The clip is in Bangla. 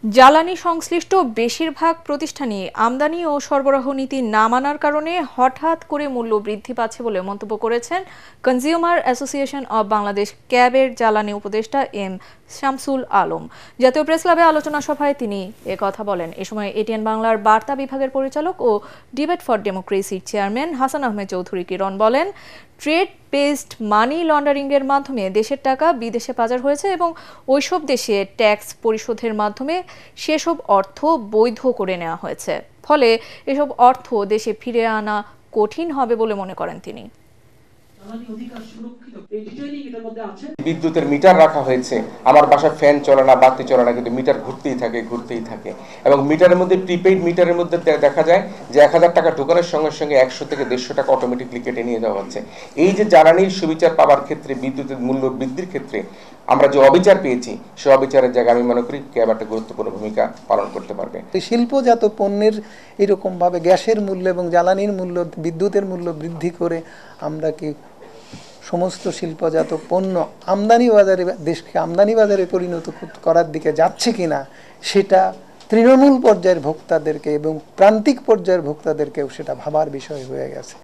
জ্বালানি সংশ্লিষ্ট বেশিরভাগ প্রতিষ্ঠানই আমদানি ও সরবরাহ নীতি না মানার কারণে হঠাৎ করে মূল্য বৃদ্ধি পাচ্ছে বলে মন্তব্য করেছেন কনজিউমার অ্যাসোসিয়েশন অব বাংলাদেশ ক্যাবের জ্বালানি উপদেষ্টা এম শামসুল আলম। জাতীয় প্রেস ক্লাবে আলোচনা সভায় তিনি কথা বলেন। এ সময় এটিএন বাংলার বার্তা বিভাগের পরিচালক ও ডিবেট ফর ডেমোক্রেসির চেয়ারম্যান হাসান আহমেদ চৌধুরী কিরণ বলেন, ট্রেড বেসড মানি লন্ডারিংয়ের মাধ্যমে দেশের টাকা বিদেশে পাচার হয়েছে এবং ওইসব দেশে ট্যাক্স পরিশোধের মাধ্যমে সেসব অর্থ বৈধ করে নেওয়া হয়েছে। ফলে এসব অর্থ দেশে ফিরে আনা কঠিন হবে বলে মনে করেন তিনি। বিদ্যুতের মিটার রাখা হয়েছে, আমার বাসায় ফ্যান চলে না, বাতি চলে না, কিন্তু মিটার ঘুরতেই থাকে এবং মিটারের মধ্যে প্রিপেইড মিটারের মধ্যে দেখা যায় যে 1000 টাকা ঢোকানোর সঙ্গে সঙ্গে 100 থেকে 150 টাকা অটোমেটিকলি কেটে নিয়ে যাওয়া হচ্ছে। এই যে জ্বালানির সুবিচার পাওয়ার ক্ষেত্রে, বিদ্যুতের মূল্য বৃদ্ধির ক্ষেত্রে আমরা যে অবিচার পেয়েছি, সে অবিচারের জায়গায় আমি মনে করি ক্যাব একটা গুরুত্বপূর্ণ ভূমিকা পালন করতে পারবে। শিল্পজাত পণ্যের এরকমভাবে গ্যাসের মূল্য এবং জ্বালানির মূল্য, বিদ্যুতের মূল্য বৃদ্ধি করে আমরা কি সমস্ত শিল্পজাত পণ্য আমদানি বাজারে, দেশকে আমদানি বাজারে পরিণত করার দিকে যাচ্ছে কিনা, সেটা তৃণমূল পর্যায়ের ভোক্তাদেরকে এবং প্রান্তিক পর্যায়ের ভোক্তাদেরকেও সেটা ভাবার বিষয় হয়ে গেছে।